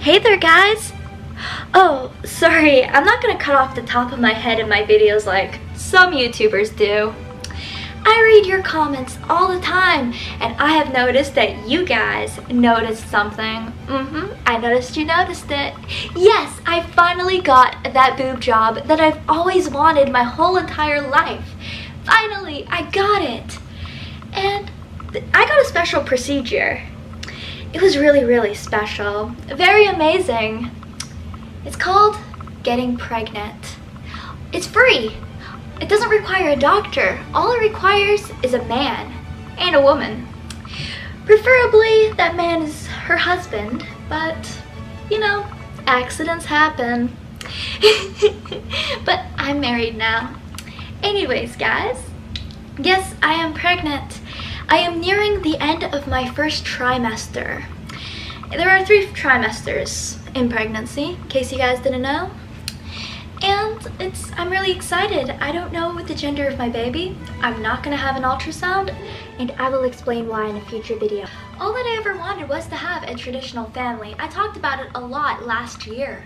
Hey there guys! Oh, sorry, I'm not gonna cut off the top of my head in my videos like some YouTubers do. I read your comments all the time, and I have noticed that you guys noticed something. I noticed you noticed it. Yes, I finally got that boob job that I've always wanted my whole entire life. Finally, I got it. And I got a special procedure. It was really special. Very amazing. It's called getting pregnant. It's free. It doesn't require a doctor. All it requires is a man and a woman. Preferably that man is her husband, but you know, accidents happen. But I'm married now. Anyways, guys, yes, I am pregnant. I am nearing the end of my first trimester. There are 3 trimesters in pregnancy, in case you guys didn't know. And I'm really excited. I don't know the gender of my baby. I'm not gonna have an ultrasound, and I will explain why in a future video. All that I ever wanted was to have a traditional family. I talked about it a lot last year.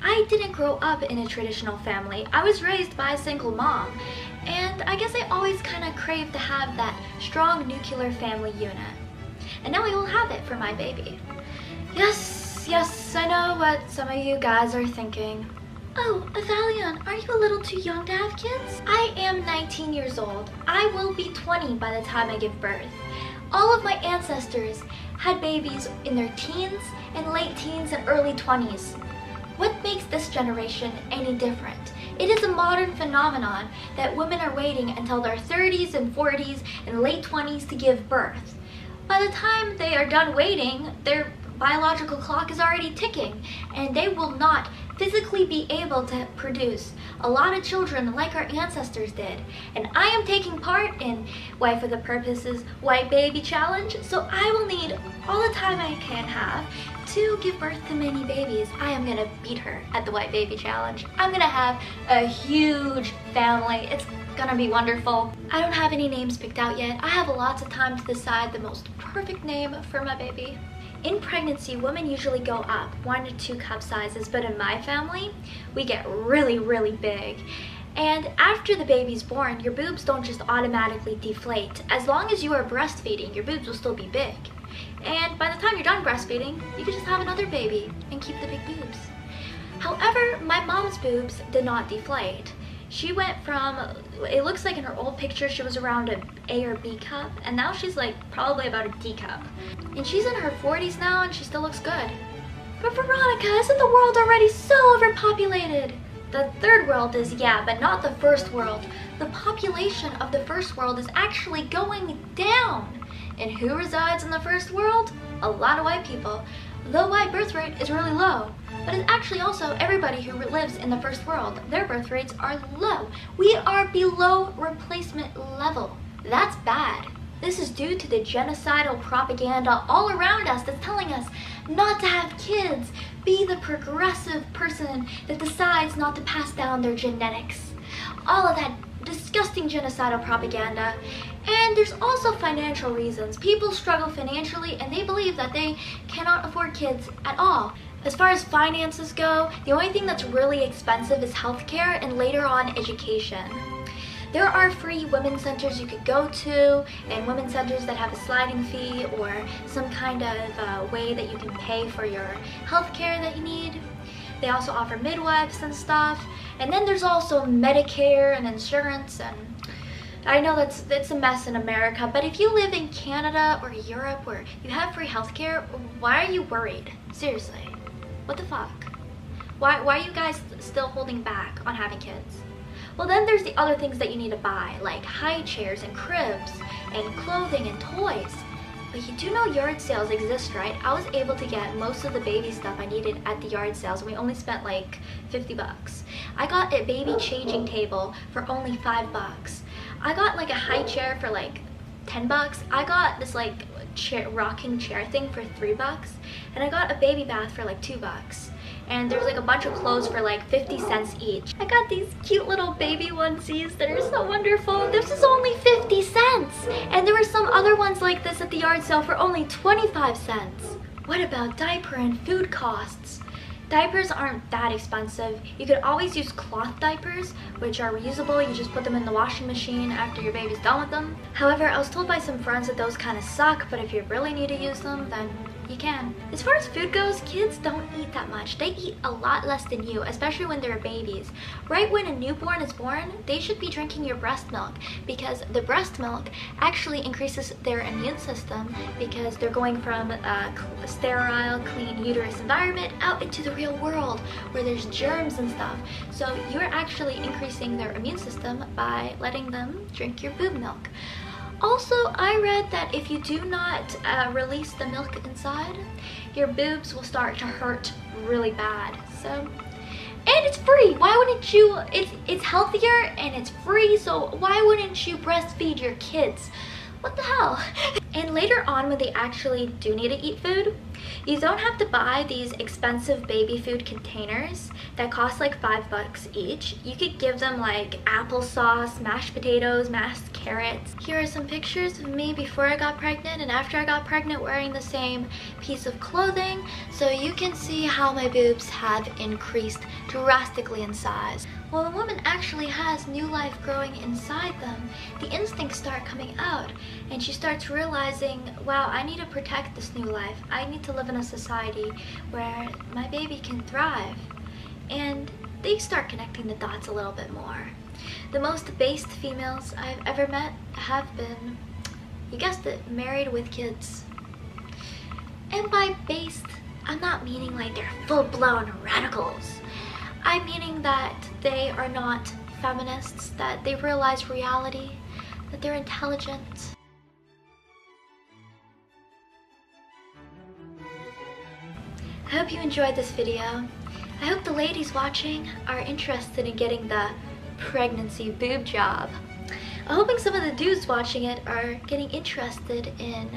I didn't grow up in a traditional family. I was raised by a single mom, and I guess I always kind of craved to have that strong nuclear family unit. And now I will have it for my baby. Yes, I know what some of you guys are thinking. Oh, Evalion, are you a little too young to have kids? I am 19 years old. I will be 20 by the time I give birth. All of my ancestors had babies in their teens and late teens and early 20s. What makes this generation any different? It is a modern phenomenon that women are waiting until their 30s and 40s and late 20s to give birth. By the time they are done waiting, their biological clock is already ticking, and they will not physically be able to produce a lot of children like our ancestors did. And I am taking part in Wife with the Purpose's White Baby Challenge, so I will need all the time I can have to give birth to many babies. I am gonna beat her at the White Baby Challenge. I'm gonna have a huge family. It's gonna be wonderful. I don't have any names picked out yet. I have lots of time to decide the most perfect name for my baby. In pregnancy, women usually go up 1 to 2 cup sizes, but in my family, we get really big. And after the baby's born, your boobs don't just automatically deflate. As long as you are breastfeeding, your boobs will still be big. And by the time you're done breastfeeding, you can just have another baby and keep the big boobs. However, my mom's boobs did not deflate. She went from, it looks like in her old picture she was around an A or B cup, and now she's like probably about a D cup. And she's in her 40s now and she still looks good. But Veronica, isn't the world already so overpopulated? The third world is, yeah, but not the first world. The population of the first world is actually going down. And who resides in the first world? A lot of white people. The white birth rate is really low. But it's actually also everybody who lives in the first world. Their birth rates are low. We are below replacement level. That's bad. This is due to the genocidal propaganda all around us that's telling us not to have kids. Be the progressive person that decides not to pass down their genetics. All of that disgusting genocidal propaganda. And there's also financial reasons. People struggle financially and they believe that they cannot afford kids at all. As far as finances go, the only thing that's really expensive is healthcare and later on education. There are free women's centers you could go to, and women's centers that have a sliding fee or some kind of way that you can pay for your healthcare that you need. They also offer midwives and stuff. And then there's also Medicare and insurance, and I know it's a mess in America, but if you live in Canada or Europe where you have free healthcare, why are you worried? Seriously. What the fuck? Why are you guys still holding back on having kids? Well, then there's the other things that you need to buy, like high chairs and cribs and clothing and toys. But you do know yard sales exist, right? I was able to get most of the baby stuff I needed at the yard sales, and we only spent like 50 bucks. I got a baby changing table for only 5 bucks. I got like a high chair for like 10 bucks. I got this like rocking chair thing for 3 bucks, and I got a baby bath for like 2 bucks. And there's like a bunch of clothes for like 50 cents each. I got these cute little baby onesies that are so wonderful. This is only 50 cents. And there were some other ones like this at the yard sale for only 25 cents. What about diaper and food costs? Diapers aren't that expensive. You could always use cloth diapers, which are reusable. You just put them in the washing machine after your baby's done with them. However, I was told by some friends that those kind of suck, but if you really need to use them, then you can. As far as food goes, kids don't eat that much. They eat a lot less than you, especially when they're babies. Right when a newborn is born, they should be drinking your breast milk because the breast milk actually increases their immune system because they're going from a sterile, clean uterus environment out into the real world where there's germs and stuff. So you're actually increasing their immune system by letting them drink your boob milk. Also, I read that if you do not release the milk inside, your boobs will start to hurt really bad. So, and it's free. Why wouldn't you? It's healthier and it's free, so why wouldn't you breastfeed your kids? What the hell? And later on, when they actually do need to eat food, you don't have to buy these expensive baby food containers that cost like $5 each. You could give them like applesauce, mashed potatoes, mashed carrots. Here are some pictures of me before I got pregnant and after I got pregnant wearing the same piece of clothing, so you can see how my boobs have increased drastically in size. When a woman actually has new life growing inside them, the instincts start coming out and she starts realizing, wow, I need to protect this new life. I need to live in a society where my baby can thrive. And they start connecting the dots a little bit more. The most based females I've ever met have been, you guessed it, married with kids. And by based, I'm not meaning like they're full-blown radicals. I'm meaning that they are not feminists, that they realize reality, that they're intelligent. I hope you enjoyed this video. I hope the ladies watching are interested in getting the pregnancy boob job. I'm hoping some of the dudes watching it are getting interested in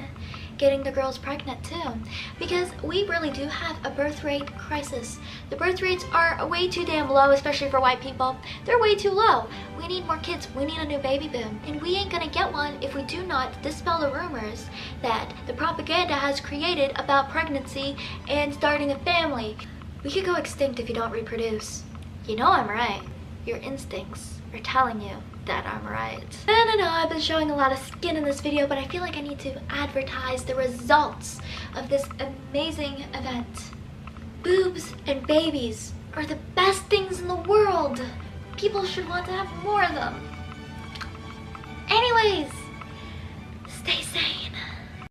getting the girls pregnant too, because we really do have a birth rate crisis. The birth rates are way too damn low, especially for white people. They're way too low. We need more kids. We need a new baby boom, and we ain't gonna get one if we do not dispel the rumors that the propaganda has created about pregnancy and starting a family. We could go extinct if you don't reproduce. You know I'm right. Your instincts are telling you that I'm right. And I know I've been showing a lot of skin in this video, but I feel like I need to advertise the results of this amazing event. Boobs and babies are the best things in the world. People should want to have more of them. Anyways, stay sane.